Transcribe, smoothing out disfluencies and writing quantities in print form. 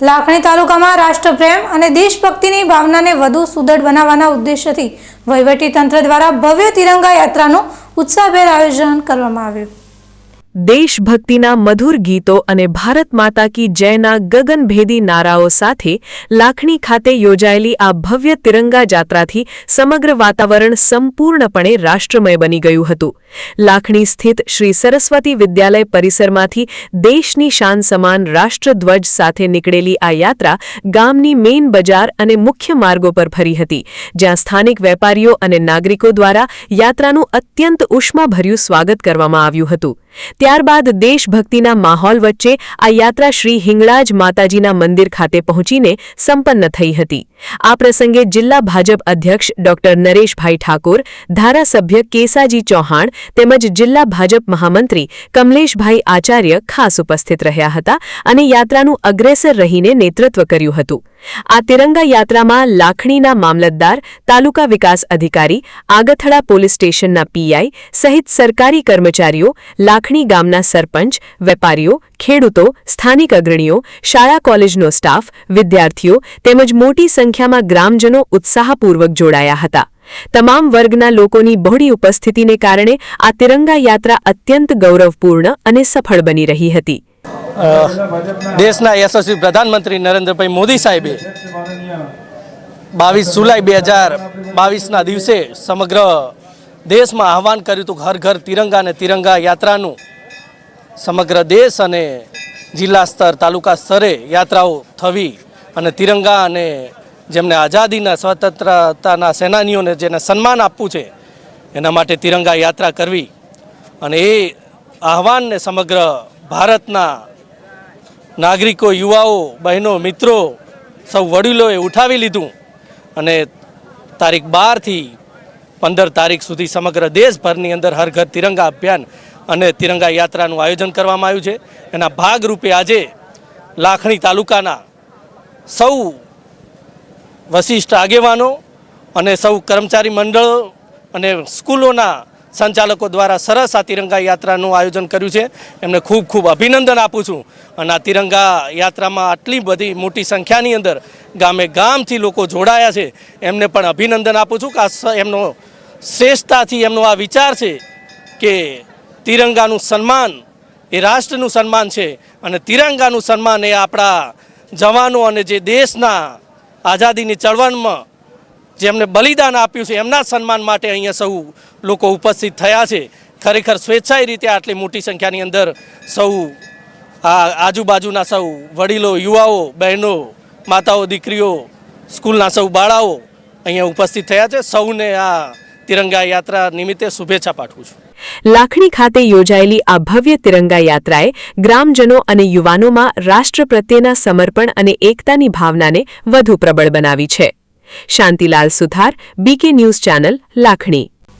લાખણી તાલુકામાં રાષ્ટ્રપ્રેમ અને દેશભક્તિની ભાવનાને વધુ સુદૃઢ બનાવવાના ઉદ્દેશ્યથી વહીવટીતંત્ર દ્વારા ભવ્ય તિરંગા યાત્રાનું ઉત્સાહભેર આયોજન કરવામાં આવ્યું। દેશભક્તિના મધુર ગીતો અને ભારત માતા કી જયના ગગનભેદી નારાઓ સાથે લાખણી ખાતે યોજાયેલી આ ભવ્ય તિરંગા જાત્રાથી સમગ્ર વાતાવરણ સંપૂર્ણપણે રાષ્ટ્રમય બની ગયું હતું। લાખણી સ્થિત શ્રી સરસ્વતી વિદ્યાલય પરિસરમાંથી દેશની શાન સમાન રાષ્ટ્રધ્વજ સાથે નીકળેલી આ યાત્રા ગામની મેઇન બજાર અને મુખ્ય માર્ગો પર ફરી હતી, જ્યાં સ્થાનિક વેપારીઓ અને નાગરિકો દ્વારા યાત્રાનું અત્યંત ઉષ્માભર્યું સ્વાગત કરવામાં આવ્યું હતું। ત્યારબાદ દેશભક્તિના માહોલ વચ્ચે આ યાત્રા શ્રી હિંગળાજ માતાજીના મંદિર ખાતે પહોંચીને સંપન્ન થઈ હતી। આ પ્રસંગે જિલ્લા ભાજપ અધ્યક્ષ ડોક્ટર નરેશભાઈ ઠાકોર, ધારાસભ્ય કેસાજી ચૌહાણ તેમજ જિલ્લા ભાજપ મહામંત્રી કમલેશભાઈ આચાર્ય ખાસ ઉપસ્થિત રહ્યા હતા અને યાત્રાનું અગ્રેસર રહીને નેતૃત્વ કર્યું હતું। આ તિરંગા યાત્રામાં લાખણીના મામલતદાર, તાલુકા વિકાસ અધિકારી, આગથડા પોલીસ સ્ટેશનના પીઆઈ સહિત સરકારી કર્મચારીઓ, લાખણી ગામના સરપંચ, વેપારીઓ, ખેડૂતો, સ્થાનિક અગ્રણીઓ, શાળા કોલેજનો સ્ટાફ, વિદ્યાર્થીઓ તેમજ મોટી સંખ્યામાં ગ્રામજનો ઉત્સાહપૂર્વક જોડાયા હતા। તમામ વર્ગના લોકોની બહોળી ઉપસ્થિતિને કારણે આ તિરંગા યાત્રા અત્યંત ગૌરવપૂર્ણ અને સફળ બની રહી હતી। દેશના યશસ્વી પ્રધાનમંત્રી નરેન્દ્રભાઈ મોદી સાહેબે 22 જુલાઈ 2022ના દિવસે સમગ્ર દેશમાં આહવાન કર્યું હતું હર ઘર તિરંગા અને તિરંગા યાત્રાનું સમગ્ર દેશ અને જિલ્લા સ્તર, તાલુકા સ્તરે યાત્રાઓ થવી અને તિરંગા અને જેમને આઝાદીના સ્વતંત્રતાના સેનાનીઓને જેને સન્માન આપવું છે એના માટે તિરંગા યાત્રા કરવી અને એ આહવાનને સમગ્ર ભારતના નાગરિકો, યુવાઓ, બહેનો, મિત્રો, સૌ વડીલોએ ઉઠાવી લીધું અને તારીખ 12 થી 15 તારીખ સુધી સમગ્ર દેશભરની અંદર હર ઘર તિરંગા અભિયાન અને તિરંગા યાત્રાનું આયોજન કરવામાં આવ્યું છે। એના ભાગરૂપે આજે લાખણી તાલુકાના સૌ વરિષ્ઠ આગેવાનો અને સૌ કર્મચારી મંડળો અને સ્કૂલોના સંચાલકો દ્વારા સરસ આ તિરંગા યાત્રાનું આયોજન કર્યું છે। એમને ખૂબ ખૂબ અભિનંદન આપું છું અને આ તિરંગા યાત્રામાં આટલી બધી મોટી સંખ્યાની અંદર ગામે ગામથી લોકો જોડાયા છે, એમને પણ અભિનંદન આપું છું કે આ એમનો શ્રેષ્ઠતાથી એમનો આ વિચાર છે કે તિરંગાનું સન્માન એ રાષ્ટ્રનું સન્માન છે અને તિરંગાનું સન્માન એ આપણા જવાનો અને જે દેશના આઝાદીની ચળવળમાં જેમને બલિદાન આપ્યું છે એમના સન્માન માટે અહીંયા સૌ લોકો ઉપસ્થિત થયા છે। ખરેખર સ્વેચ્છાએ રીતે આટલી મોટી સંખ્યાની અંદર સૌ આજુબાજુના સૌ વડીલો, યુવાઓ, બહેનો, માતાઓ, દીકરીઓ, સ્કૂલના સૌ બાળાઓ અહીંયા ઉપસ્થિત થયા છે। સૌને આ તિરંગા યાત્રા નિમિત્તે શુભેચ્છા પાઠવું છું। લાખણી ખાતે યોજાયેલી આ ભવ્ય તિરંગા યાત્રાએ ગ્રામજનો અને યુવાનોમાં રાષ્ટ્ર પ્રત્યેના સમર્પણ અને એકતાની ભાવનાને વધુ પ્રબળ બનાવી છે। શાંતિલાલ સુથાર, બીકે ન્યૂઝ ચેનલ, લાખણી।